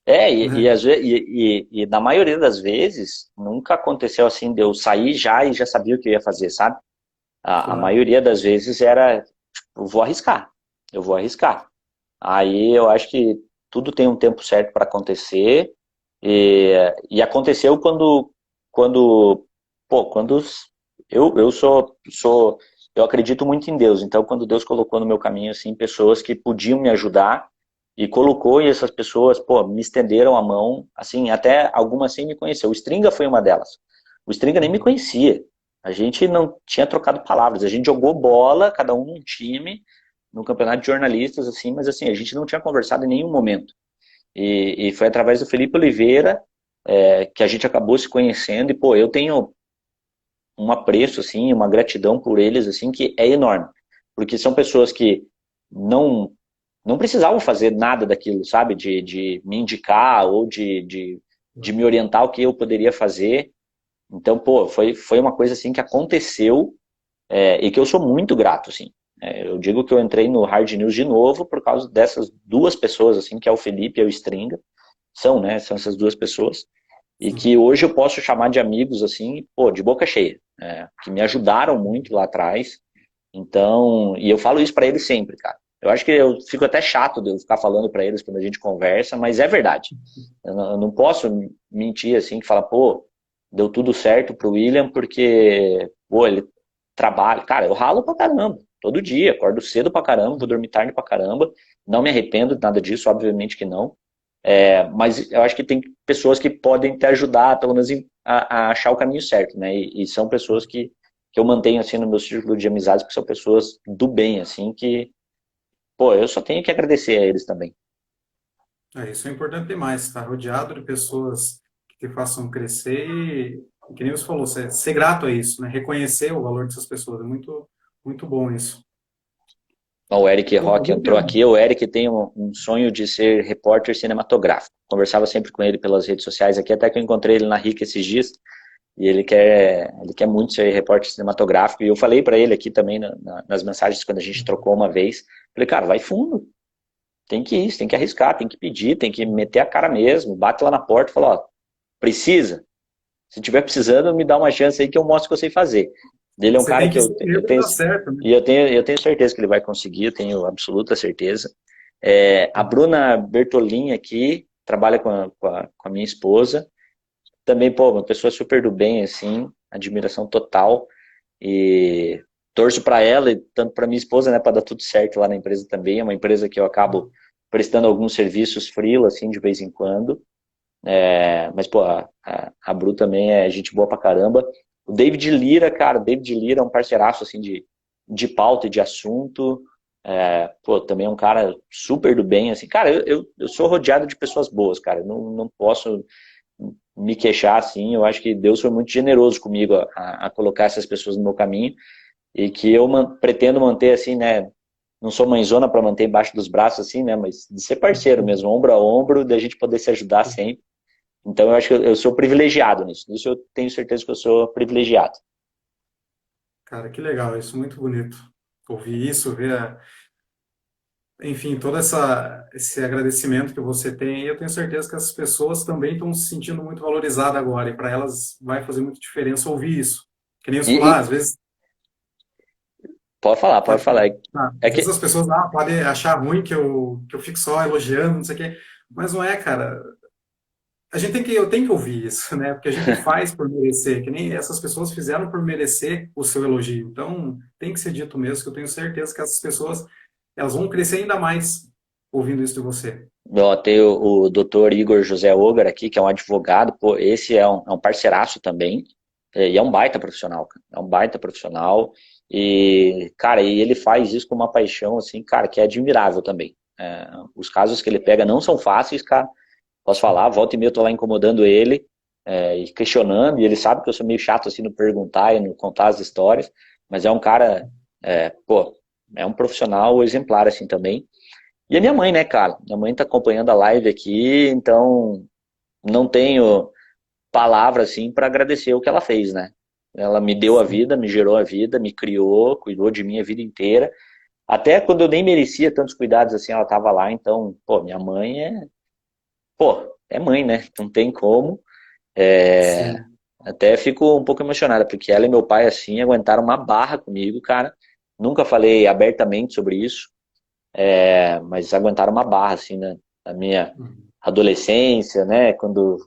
E, né? às e na maioria das vezes, nunca aconteceu assim de eu sair já e já sabia o que eu ia fazer, sabe? A Claro. maioria das vezes era, tipo, eu vou arriscar. Aí eu acho que tudo tem um tempo certo para acontecer. E aconteceu quando eu eu acredito muito em Deus. Então, quando Deus colocou no meu caminho, assim, pessoas que podiam me ajudar e colocou, e essas pessoas, pô, me estenderam a mão, assim, até algumas sem me conhecer. O Stringa foi uma delas. O Stringa nem me conhecia. A gente não tinha trocado palavras. A gente jogou bola, cada um num time, no campeonato de jornalistas, assim, mas assim, a gente não tinha conversado em nenhum momento. E foi através do Felipe Oliveira que a gente acabou se conhecendo e, pô, eu tenho um apreço, assim, uma gratidão por eles, assim, que é enorme. Porque são pessoas que não não precisavam fazer nada daquilo, sabe? De me indicar ou de me orientar o que eu poderia fazer. Então, pô, foi uma coisa, assim, que aconteceu e que eu sou muito grato, assim. Eu digo que eu entrei no Hard News de novo por causa dessas duas pessoas, assim, que é o Felipe e o Stringa. São, né? São essas duas pessoas. E Sim. que hoje eu posso chamar de amigos, assim, pô, de boca cheia. Que me ajudaram muito lá atrás. Então, e eu falo isso para eles sempre, cara. Eu acho que eu fico até chato de eu ficar falando para eles quando a gente conversa, mas é verdade. Eu não posso mentir assim, que fala, pô, deu tudo certo pro William porque, pô, ele trabalha. Cara, eu ralo pra caramba, todo dia, acordo cedo pra caramba, vou dormir tarde pra caramba. Não me arrependo de nada disso, obviamente que não. Mas eu acho que tem pessoas que podem te ajudar, pelo menos, a achar o caminho certo, né? E são pessoas que eu mantenho, assim, no meu círculo de amizades, que são pessoas do bem, assim, que, pô, eu só tenho que agradecer a eles também. Isso é importante demais, estar rodeado de pessoas que te façam crescer e que nem você falou, ser grato a isso, né? Reconhecer o valor dessas pessoas, é muito, muito bom isso. O Eric Pô, Rock entrou aqui. O Eric tem um sonho de ser repórter cinematográfico. Conversava sempre com ele pelas redes sociais aqui, até que eu encontrei ele na RIC esses dias. E ele quer muito ser repórter cinematográfico. E eu falei para ele aqui também nas mensagens, quando a gente trocou uma vez. Falei, cara, vai fundo. Tem que ir, tem que arriscar, tem que pedir, tem que meter a cara mesmo. Bate lá na porta e fala, ó, precisa. Se tiver precisando, me dá uma chance aí que eu mostro o que eu sei fazer. Ele é um você cara tem que que ser eu mesmo e tenho, dar certo, né? e eu tenho certeza que ele vai conseguir, eu tenho absoluta certeza. A Bruna Bertolin aqui trabalha com a minha esposa. Também, pô, uma pessoa super do bem, assim, admiração total. E torço para ela e tanto para minha esposa, né, para dar tudo certo lá na empresa também. É uma empresa que eu acabo prestando alguns serviços freela, assim, de vez em quando. Mas, pô, a Bru também é gente boa pra caramba. O David Lira, cara, o David Lira é um parceiraço, assim, de pauta e de assunto. Pô, também é um cara super do bem, assim. Cara, eu sou rodeado de pessoas boas, cara. Eu não posso me queixar, assim. Eu acho que Deus foi muito generoso comigo a colocar essas pessoas no meu caminho e que eu pretendo manter, assim, né? Não sou mãezona para manter embaixo dos braços, assim, né? Mas de ser parceiro mesmo, ombro a ombro, da gente poder se ajudar sempre. Então eu acho que eu sou privilegiado nisso. Isso eu tenho certeza que eu sou privilegiado. Cara, que legal, isso é muito bonito. Ouvir isso, ver, enfim, todo esse agradecimento que você tem, e eu tenho certeza que essas pessoas também estão se sentindo muito valorizadas agora, e para elas vai fazer muita diferença ouvir isso. Que nem você E, falou, e às vezes, pode falar, pode pode, falar. É às vezes que as pessoas podem achar ruim que eu fico só elogiando, não sei o quê, mas não é, cara. Eu tenho que ouvir isso, né? Porque a gente faz por merecer, que nem essas pessoas fizeram por merecer o seu elogio. Então, tem que ser dito mesmo, que eu tenho certeza que essas pessoas, elas vão crescer ainda mais ouvindo isso de você. ó, tem o doutor Igor José Ogar aqui, que é um advogado, pô, esse é um parceiraço também, e é um baita profissional, cara. É um baita profissional. E, cara, e ele faz isso com uma paixão, assim, cara, que é admirável também. Os casos que ele pega não são fáceis, cara. Posso falar, volta e meia eu tô lá incomodando ele e questionando, e ele sabe que eu sou meio chato assim no perguntar e no contar as histórias, mas é um cara, pô, é um profissional exemplar assim também. E a minha mãe, né, cara? Minha mãe tá acompanhando a live aqui, então não tenho palavra assim para agradecer o que ela fez, né? Ela me deu a Sim. vida, me gerou a vida, me criou, cuidou de mim a vida inteira. Até quando eu nem merecia tantos cuidados assim, ela tava lá, então, pô, minha mãe é mãe, né? Não tem como. É, Sim. Até fico um pouco emocionada, porque ela e meu pai, assim, aguentaram uma barra comigo, cara. Nunca falei abertamente sobre isso. mas aguentaram uma barra, assim, né? Na minha Uhum. adolescência, né? Quando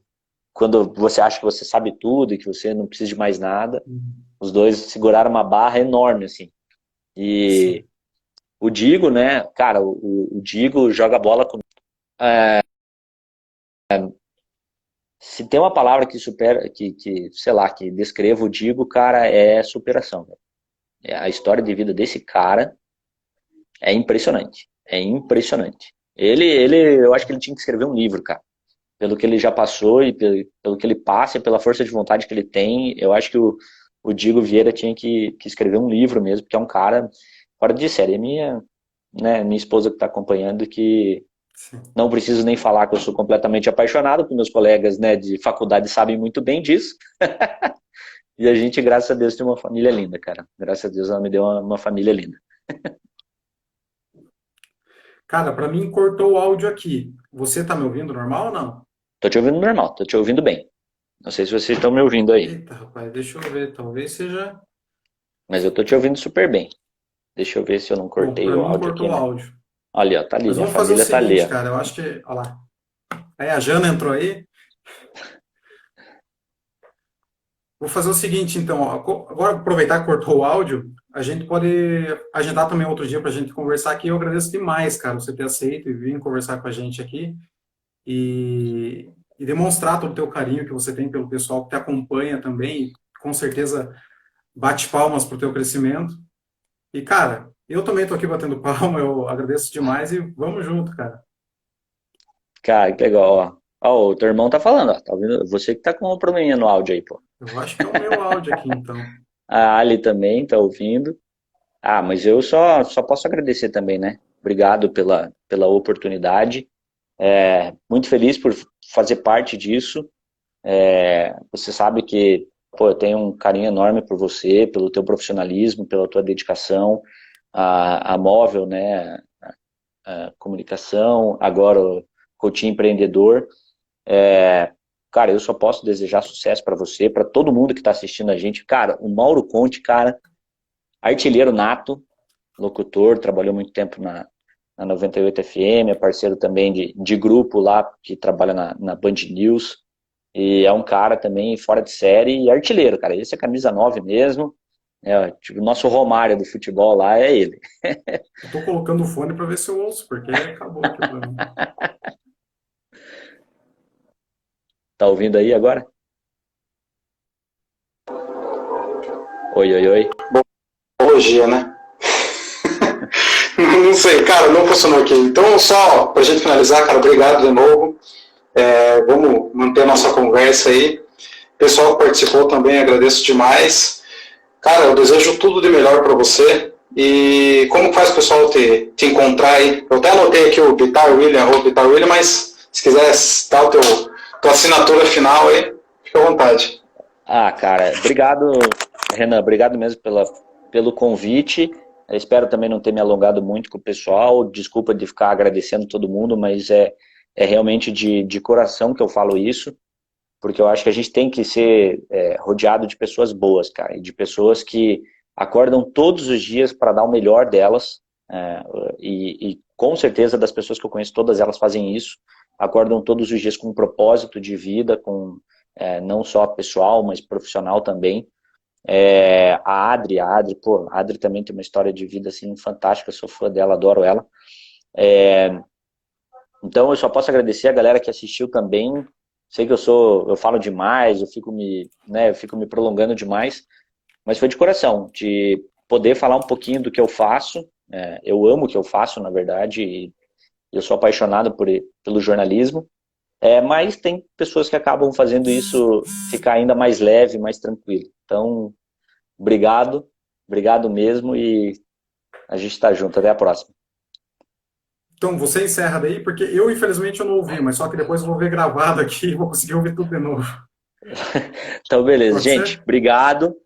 você acha que você sabe tudo e que você não precisa de mais nada, Uhum. os dois seguraram uma barra enorme, assim. E Sim. o Digo, né? Cara, o Digo joga bola com. Se tem uma palavra que supera, sei lá, que descreva o Digo, cara, é superação. Né? A história de vida desse cara é impressionante. É impressionante. Eu acho que ele tinha que escrever um livro, cara. Pelo que ele já passou e pelo que ele passa e pela força de vontade que ele tem, eu acho que o Diego Vieira tinha que escrever um livro mesmo, porque é um cara fora de série. É minha esposa que está acompanhando, que Sim. não preciso nem falar que eu sou completamente apaixonado, porque meus colegas, né, de faculdade sabem muito bem disso. E a gente, graças a Deus, tem uma família linda, cara. Graças a Deus ela me deu uma família linda. Cara, para mim cortou o áudio aqui. Você tá me ouvindo normal ou não? Tô te ouvindo normal, tô te ouvindo bem. Não sei se vocês estão me ouvindo aí, Eita, rapaz, deixa eu ver. Talvez seja. mas eu tô te ouvindo super bem. Deixa eu ver se eu não Bom, cortei para o mim áudio aqui, cortou o né? áudio. Olha, ó, tá ali, Mas minha vamos fazer o família tá ali, seguinte, ó. cara. Eu acho que. Olha lá. Aí a Jana entrou aí. Vou fazer o seguinte, então. Ó, agora, aproveitar que cortou o áudio, a gente pode agendar também outro dia para a gente conversar aqui. Eu agradeço demais, cara, você ter aceito e vir conversar com a gente aqui e demonstrar todo o teu carinho que você tem pelo pessoal que te acompanha também. Com certeza bate palmas pro teu crescimento. E, cara, eu também tô aqui batendo palma, eu agradeço demais e vamos junto, cara. Cara, que legal, ó. Ó, o teu irmão tá falando, ó. Tá ouvindo? Você que tá com um probleminha no áudio aí, pô. Eu acho que é o meu áudio aqui, então. A Ali também tá ouvindo. Ah, mas eu só posso agradecer também, né? Obrigado pela oportunidade. Muito feliz por fazer parte disso. Você sabe que, pô, eu tenho um carinho enorme por você, pelo teu profissionalismo, pela tua dedicação, a Móvel, né? A comunicação, agora o coaching empreendedor. Cara, eu só posso desejar sucesso para você, para todo mundo que está assistindo a gente. Cara, o Mauro Conte, cara, artilheiro nato, locutor, trabalhou muito tempo na 98 FM, é parceiro também de grupo lá, que trabalha na Band News. E é um cara também fora de série e artilheiro, cara. Esse é camisa 9 mesmo. Tipo, o nosso Romário do futebol lá é ele. Eu tô colocando o fone para ver se eu ouço, porque acabou aqui para mim. Tá ouvindo aí agora? Oi, oi, oi. Tecnologia, né? Não sei, cara, não funcionou aqui. Então, só pra gente finalizar, cara, obrigado de novo. Vamos manter a nossa conversa aí. Pessoal que participou também, agradeço demais. Cara, eu desejo tudo de melhor para você. E como faz o pessoal te encontrar aí? Eu até anotei aqui o Vitar William, mas se quiser dar tua assinatura final aí, fica à vontade. Ah, cara, obrigado, Renan, obrigado mesmo pelo convite. Eu espero também não ter me alongado muito com o pessoal. Desculpa de ficar agradecendo todo mundo, mas é realmente de coração que eu falo isso, porque eu acho que a gente tem que ser rodeado de pessoas boas, cara, e de pessoas que acordam todos os dias para dar o melhor delas, e com certeza das pessoas que eu conheço, todas elas fazem isso, acordam todos os dias com um propósito de vida, com não só pessoal, mas profissional também. Pô, a Adri também tem uma história de vida assim fantástica, eu sou fã dela, adoro ela. Então eu só posso agradecer a galera que assistiu também. Sei que eu falo demais, eu fico me prolongando demais, mas foi de coração, de poder falar um pouquinho do que eu faço. Eu amo o que eu faço, na verdade, e eu sou apaixonado pelo jornalismo. Mas tem pessoas que acabam fazendo isso ficar ainda mais leve, mais tranquilo. Então, obrigado, obrigado mesmo e a gente está junto. Até a próxima. Então, você encerra daí, porque eu, infelizmente, eu não ouvi, mas só que depois eu vou ver gravado aqui e vou conseguir ouvir tudo de novo. Então, beleza. Pode Gente, ser? obrigado.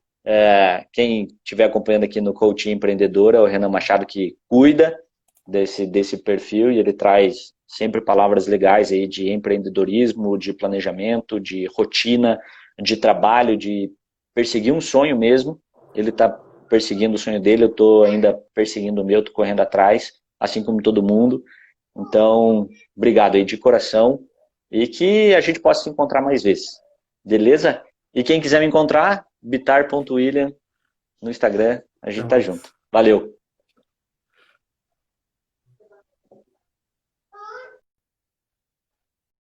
Quem estiver acompanhando aqui no Coaching Empreendedor é o Renan Machado, que cuida desse perfil, e ele traz sempre palavras legais aí de empreendedorismo, de planejamento, de rotina, de trabalho, de perseguir um sonho mesmo. Ele está perseguindo o sonho dele, eu estou ainda perseguindo o meu, estou correndo atrás. assim como todo mundo. Então, obrigado aí de coração e que a gente possa se encontrar mais vezes. Beleza? E quem quiser me encontrar, bitar.william no Instagram, a gente tá junto. Valeu!